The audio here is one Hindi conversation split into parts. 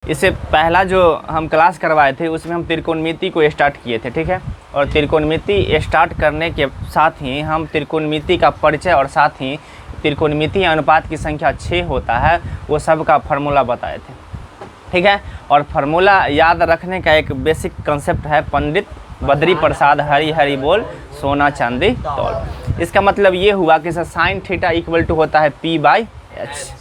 इससे पहला जो हम क्लास करवाए थे उसमें हम त्रिकोणमिति को स्टार्ट किए थे, ठीक है। और त्रिकोणमिति स्टार्ट करने के साथ ही हम त्रिकोणमिति का परिचय और साथ ही त्रिकोणमिति अनुपात की संख्या 6 होता है वो सब का फार्मूला बताए थे, ठीक है। और फार्मूला याद रखने का एक बेसिक कंसेप्ट है, पंडित बद्री प्रसाद हरी हरी बोल सोना चांदी तौल। इसका मतलब ये हुआ कि साइन थीटा इक्वल टू होता है P by H,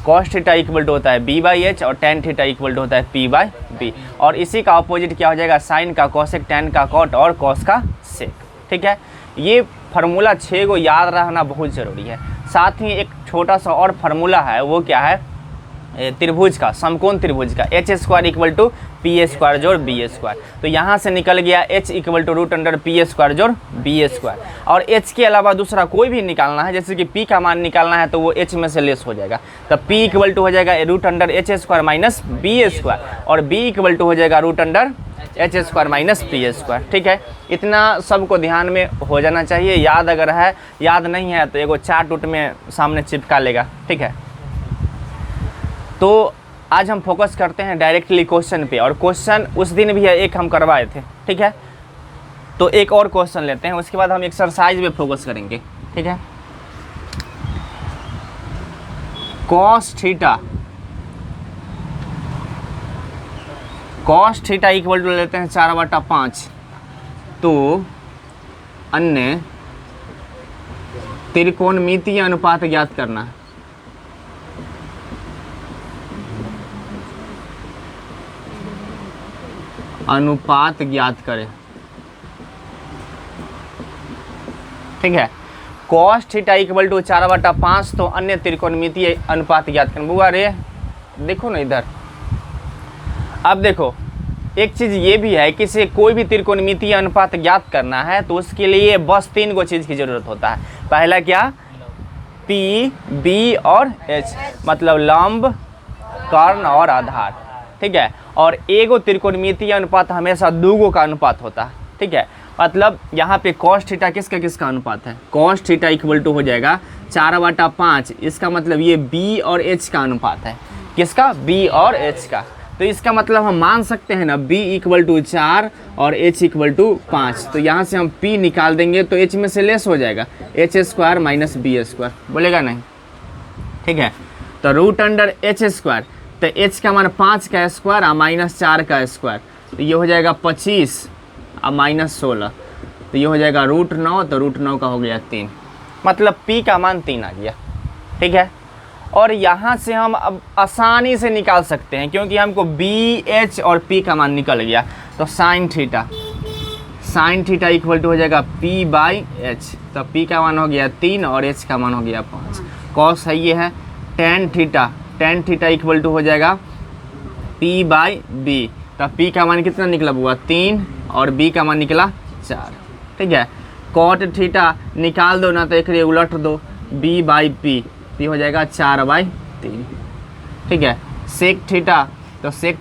cos theta equal to होता है B बाई एच और टेन थीटा इक्वल टू होता है P बाई बी। और इसी का अपोजिट क्या हो जाएगा, साइन का कॉसेक, टेन का कॉट और कॉस का सेक, ठीक है। ये फार्मूला 6 को याद रखना बहुत ज़रूरी है। साथ ही एक छोटा सा और फार्मूला है, वो क्या है, त्रिभुज का, समकोण त्रिभुज का, H square equal to P A square जोड़ बी ए स्क्वायर। तो यहाँ से निकल गया H equal to root under P A square जोड़ बी ए स्क्वायर। और एच के अलावा दूसरा कोई भी निकालना है, जैसे कि पी का मान निकालना है तो वो एच में से लेस हो जाएगा। तो पी इक्वल टू हो जाएगा root under H square minus B A square और बी इक्वल टू हो जाएगा root under H square minus P A square, ठीक है। इतना सबको ध्यान में हो जाना चाहिए। याद अगर है, याद नहीं है तो एगो चार्ट उट में सामने चिपका लेगा, ठीक है। तो आज हम फोकस करते हैं डायरेक्टली क्वेश्चन पे, और क्वेश्चन उस दिन भी एक हम करवाए थे, ठीक है। तो एक और क्वेश्चन लेते हैं, उसके बाद हम एक्सरसाइज पे फोकस करेंगे, ठीक है। कॉस थीटा इक्वल टू लेते हैं 4/5। तो अन्य त्रिकोणमितीय अनुपात ज्ञात करना है। अनुपात ज्ञात करें, ठीक है। कॉस थीटा इक्वल टू 4/5 तो अन्य त्रिकोणमितीय अनुपात ज्ञात करें। बुआ रे देखो ना इधर, अब देखो एक चीज़ ये भी है कि से कोई भी त्रिकोणमितीय अनुपात ज्ञात करना है तो उसके लिए बस 3 गो चीज़ की ज़रूरत होता है। पहला क्या, P, B और H, मतलब लंब, कर्ण और आधार, ठीक है। और एगो त्रिकोणमितीय अनुपात हमेशा 2 का अनुपात होता है, ठीक है। मतलब यहाँ पे कॉस थीटा किसका अनुपात है, कॉस थीटा इक्वल टू हो जाएगा 4/5। इसका मतलब ये B और H का अनुपात है, किसका, B और H का। तो इसका मतलब हम मान सकते हैं ना B इक्वल टू 4 और H इक्वल टू 5। तो यहाँ से हम P निकाल देंगे तो H में से लेस हो जाएगा, H square minus B square, बोलेगा नहीं, ठीक है। तो रूट अंडर H स्क्वायर, तो H का मान 5 का स्क्वायर और माइनस 4 का स्क्वायर, तो ये हो जाएगा 25 और माइनस 16, तो ये हो जाएगा रूट 9, तो रूट 9 का हो गया 3, मतलब P का मान 3 आ गया, ठीक है। और यहाँ से हम अब आसानी से निकाल सकते हैं क्योंकि हमको B, H और P का मान निकल गया। तो साइन थीटा इक्वल टू हो जाएगा P बाई H, तो P का मान हो गया 3 और H का मान हो गया 5। कॉस है ये है, टेन थीटा इक्वल टू हो जाएगा P बाई B, तो P का मान कितना निकला हुआ 3 और B का मान निकला 4, ठीक है। कॉट थीटा निकाल दो ना तो एक उलट दो, B बाई P हो जाएगा 4/3, ठीक है। सेक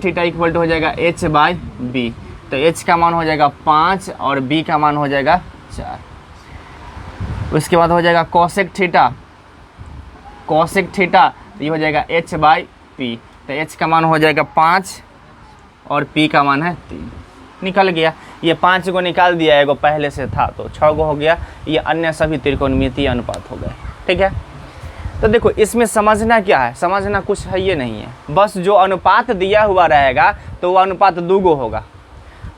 थीटा इक्वल टू हो जाएगा H बाई B, तो H का मान हो जाएगा 5 और B का मान हो जाएगा 4। उसके बाद हो जाएगा कॉसेक थीटा, तो ये हो जाएगा H बाई P, तो H का मान हो जाएगा 5 और P का मान है 3, निकल गया। ये 5 को निकाल दिया, एगो पहले से था तो 6 गो हो गया। ये अन्य सभी त्रिकोणमितीय अनुपात हो गए, ठीक है। तो देखो इसमें समझना क्या है, समझना कुछ है ये नहीं है, बस जो अनुपात दिया हुआ रहेगा तो वो अनुपात 2 गो होगा,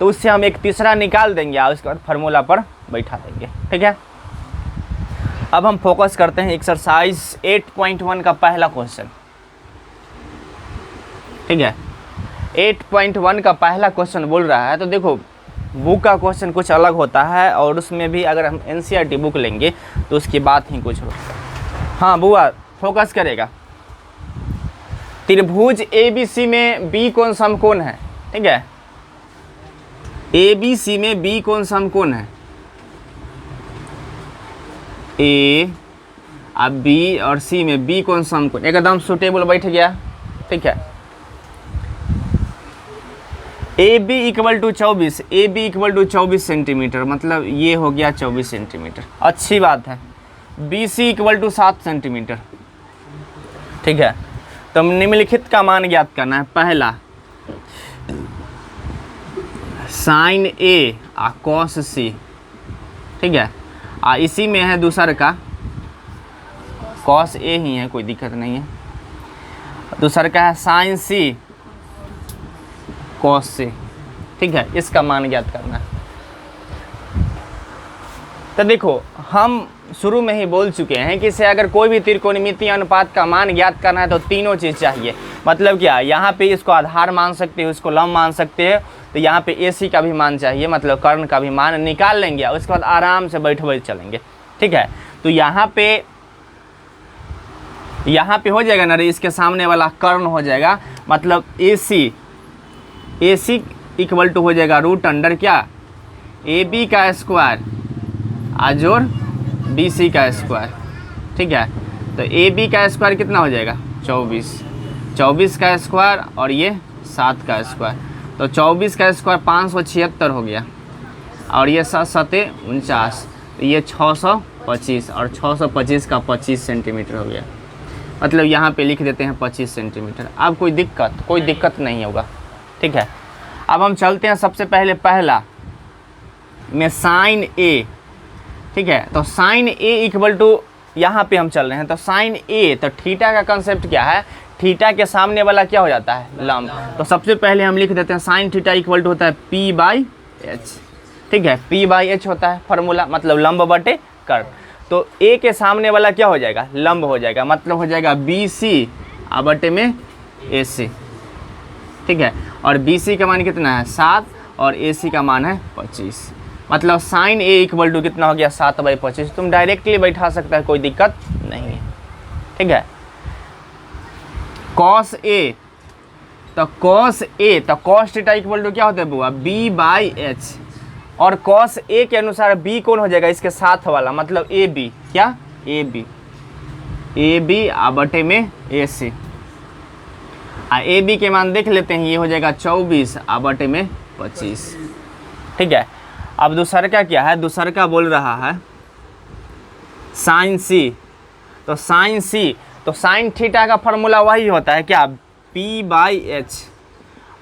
तो उससे हम एक तीसरा निकाल देंगे और उसके बाद फार्मूला पर बैठा देंगे, ठीक है। अब हम फोकस करते हैं एक्सरसाइज 8.1 का पहला क्वेश्चन, ठीक है। 8.1 का पहला क्वेश्चन बोल रहा है, तो देखो बुक का क्वेश्चन कुछ अलग होता है और उसमें भी अगर हम NCERT बुक लेंगे तो उसकी बात ही कुछ होती है। हाँ बुआ फोकस करेगा। त्रिभुज ABC में B कोण समकोण है, ठीक है। ABC में B कोण समकोण है, A अब B और C में B कोण समकोण एकदम सुटेबल बैठ गया, ठीक है। AB इक्वल टू 24 सेंटीमीटर, मतलब ये हो गया 24 सेंटीमीटर, अच्छी बात है। BC इक्वल टू 7 सेंटीमीटर, ठीक है। तो निम्नलिखित का मान ज्ञात करना है। पहला साइन ए और कॉस सी, ठीक है। इसी में है दूसरा का कॉस ए ही है, कोई दिक्कत नहीं है। दूसरा का है साइन सी कॉस सी, ठीक है। इसका मान ज्ञात करना है। तो देखो हम शुरू में ही बोल चुके हैं कि इसे अगर कोई भी त्रिकोणमितीय अनुपात का मान ज्ञात करना है तो तीनों चीज़ चाहिए। मतलब क्या, यहाँ पे इसको आधार मान सकते हो, इसको लंब मान सकते हैं, तो यहाँ पे AC का भी मान चाहिए, मतलब कर्ण का भी मान निकाल लेंगे और उसके बाद आराम से बैठ चलेंगे, ठीक है। तो यहाँ पे हो जाएगा ना रे, इसके सामने वाला कर्ण हो जाएगा, मतलब AC इक्वल टू हो जाएगा रूट अंडर क्या, AB का स्क्वायर आजोर BC का स्क्वायर, ठीक है। तो AB का स्क्वायर कितना हो जाएगा 24 का स्क्वायर और ये 7 का स्क्वायर, तो 24 का स्क्वायर 576 हो गया और ये 7 7 49, तो ये 625 और 625 का 25 सेंटीमीटर हो गया। मतलब यहाँ पे लिख देते हैं 25 सेंटीमीटर। अब कोई दिक्कत नहीं होगा, ठीक है। अब हम चलते हैं सबसे पहला में साइन ए, ठीक है। तो साइन ए इक्वल टू यहाँ पे हम चल रहे हैं, तो साइन ए, तो थीटा का कंसेप्ट क्या है, थीटा के सामने वाला क्या हो जाता है लंब। तो सबसे पहले हम लिख देते हैं साइन थीटा इक्वल टू होता है P/H, ठीक है। P/H होता है फार्मूला, मतलब लंब बटे कर्ण। तो ए के सामने वाला क्या हो जाएगा लंब हो जाएगा, मतलब हो जाएगा BC बटे में AC, ठीक है। और BC का मान कितना है 7 और AC का मान है 25, मतलब साइन ए इक्वल टू कितना हो गया 7/25। तुम डायरेक्टली बैठा सकता है, कोई दिक्कत नहीं है, ठीक है। कॉस ए, तो कॉस थीटा इक्वल टू क्या होता है बुआ B/H, और कॉस ए के अनुसार B कौन हो जाएगा इसके साथ वाला, मतलब AB, क्या AB बटे में AC। AB के मान देख लेते हैं, ये हो जाएगा 24 बटे में 25, ठीक है। अब दूसरा का क्या है, दूसरा का बोल रहा है साइन सी, तो साइन थीटा का फार्मूला वही होता है क्या P/H,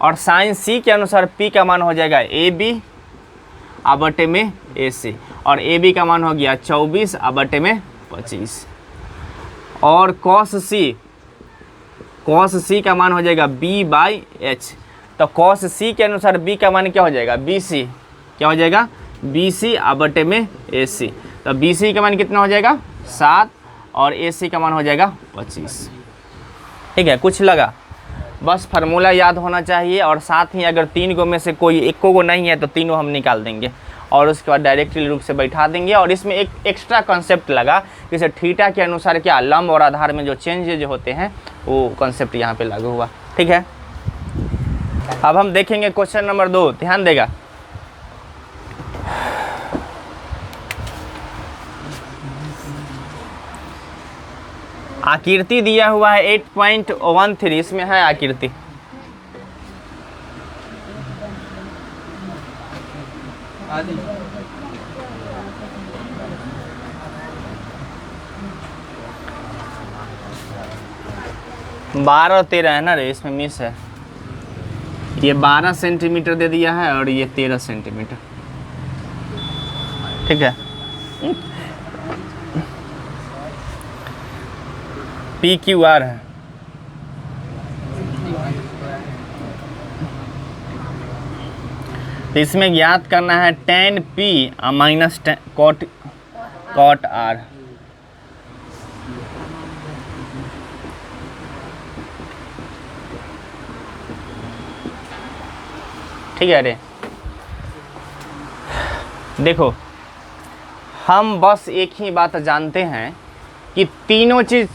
और साइन सी के अनुसार P का मान हो जाएगा AB बटे में AC, और AB का मान हो गया 24 बटे में 25, और कॉस सी का मान हो जाएगा B/H। तो कॉस सी के अनुसार B का मान क्या हो जाएगा BC, क्या हो जाएगा BC बटे में AC। तो BC का मान कितना हो जाएगा 7 और AC का मान हो जाएगा 25, ठीक है। कुछ लगा, बस फार्मूला याद होना चाहिए, और साथ ही अगर 3 गो में से कोई एक को नहीं है तो तीनों हम निकाल देंगे और उसके बाद डायरेक्टली रूप से बैठा देंगे। और इसमें एक एक्स्ट्रा कॉन्सेप्ट लगा, जैसे थीटा के अनुसार क्या लंब और आधार में जो चेंजेज होते हैं वो कॉन्सेप्ट यहाँ पे लागू हुआ, ठीक है। अब हम देखेंगे क्वेश्चन नंबर 2, ध्यान देगा। आकृति दिया हुआ है 8.13, इसमें है आकृति, बारह 13 है ना रे, इसमें मिस है। ये 12 सेंटीमीटर दे दिया है और ये 13 सेंटीमीटर, ठीक है। PQR है, तो इसमें ज्ञात करना है tan P minus cot R। ठीक है रे, देखो हम बस एक ही बात जानते हैं कि तीनों चीज़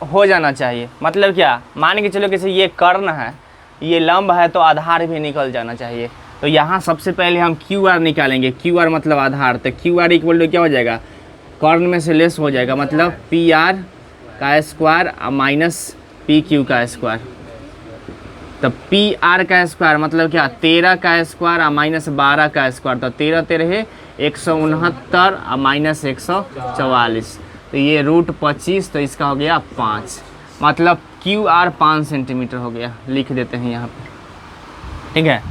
हो जाना चाहिए। मतलब क्या, मान के चलो कि ये कर्ण है, ये लंब है, तो आधार भी निकल जाना चाहिए। तो यहाँ सबसे पहले हम QR निकालेंगे, QR मतलब आधार, तो QR इक्वल टू क्या हो जाएगा कर्ण में से लेस हो जाएगा, मतलब PR का स्क्वायर माइनस PQ का स्क्वायर। तो PR का स्क्वायर मतलब क्या 13 का स्क्वायर माइनस 12 का स्क्वायर, तो 13 13 169 माइनस 144, तो ये रूट 25, तो इसका हो गया 5, मतलब QR 5 सेंटीमीटर हो गया। लिख देते हैं यहाँ पे, ठीक है।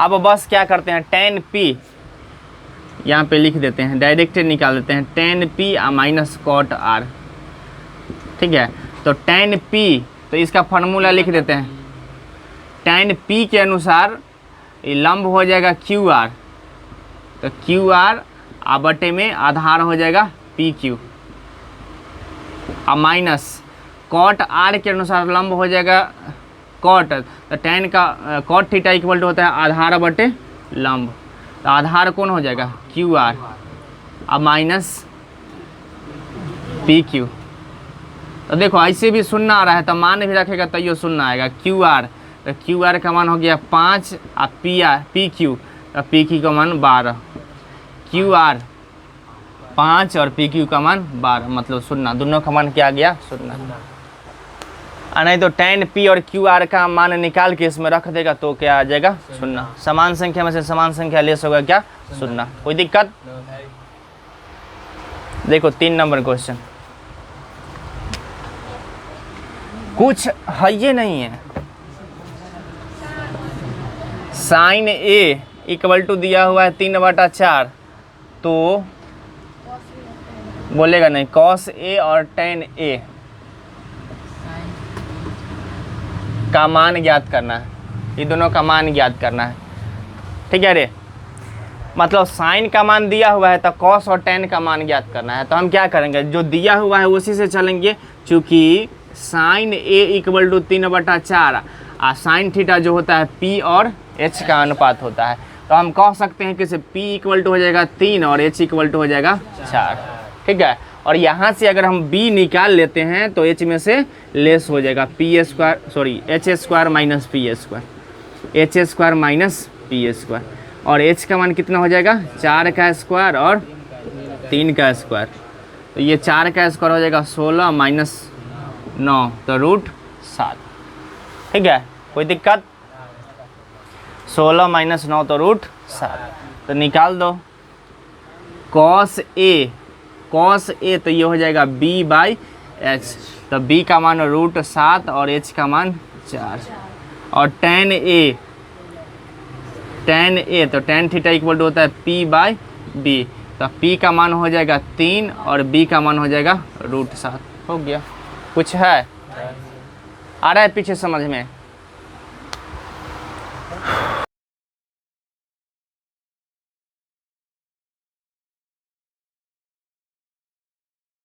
अब बस क्या करते हैं, tan p यहाँ पे लिख देते हैं, डायरेक्ट निकाल देते हैं, tan p minus cot r। ठीक है, तो tan p, तो इसका फार्मूला लिख देते हैं, tan p के अनुसार ये लंब हो जाएगा क्यू आर, तो क्यू आर बटे में आधार हो जाएगा पी क्यू, अब माइनस कॉट आर के अनुसार लंब हो जाएगा कॉट, तो tan का कॉट थीटा इक्वल टू होता है आधार बटे लंब, तो आधार कौन हो जाएगा क्यू आर, अब माइनस पी क्यू। तो देखो ऐसे भी शून्य आ रहा है तो मान भी रखेगा तो ये शून्य आएगा, क्यू आर, तो क्यू आर का मान हो गया 5 और पी क्यू, तो पी क्यू का मान 12, क्यू आर 5 और पी क्यू का मान 12, मतलब शून्य, दोनों का मान क्या आ गया शून्य। नहीं तो tan p और क्यू आर का मान निकाल के इसमें रख देगा तो क्या आ जाएगा शून्य, समान संख्या में से समान संख्या लेस होगा क्या शून्य, कोई दिक्कत। देखो 3 नंबर क्वेश्चन, कुछ है ये नहीं है, साइन ए इक्वल टू दिया हुआ है 3/4, तो बोलेगा नहीं, कॉस ए और tan ए का मान ज्ञात करना है, ये दोनों का मान ज्ञात करना है। ठीक है रे, मतलब साइन का मान दिया हुआ है तो कॉस और tan का मान ज्ञात करना है, तो हम क्या करेंगे, जो दिया हुआ है उसी से चलेंगे, चूँकि साइन ए इक्वल टू 3/4 और साइन थीटा जो होता है p और h का अनुपात होता है, तो हम कह सकते हैं कि p इक्वल टू हो जाएगा 3 और h इक्वल टू हो जाएगा 4। ठीक है, और यहाँ से अगर हम b निकाल लेते हैं तो h में से लेस हो जाएगा h square minus p square, और h का मान कितना हो जाएगा 4 का स्क्वायर और 3 का स्क्वायर, तो ये 4 का स्क्वायर हो जाएगा 16 माइनस 9, तो √7। ठीक है, कोई दिक्कत, 16 माइनस 9 तो √7, तो निकाल दो कॉस ए तो ये हो जाएगा b/h, तो b का मान √7 और h का मान 4, और tan a तो tan थीटा इक्वल टू होता है p/b, तो p का मान हो जाएगा 3 और b का मान हो जाएगा √7। हो गया, कुछ है आ रहा है पीछे समझ में।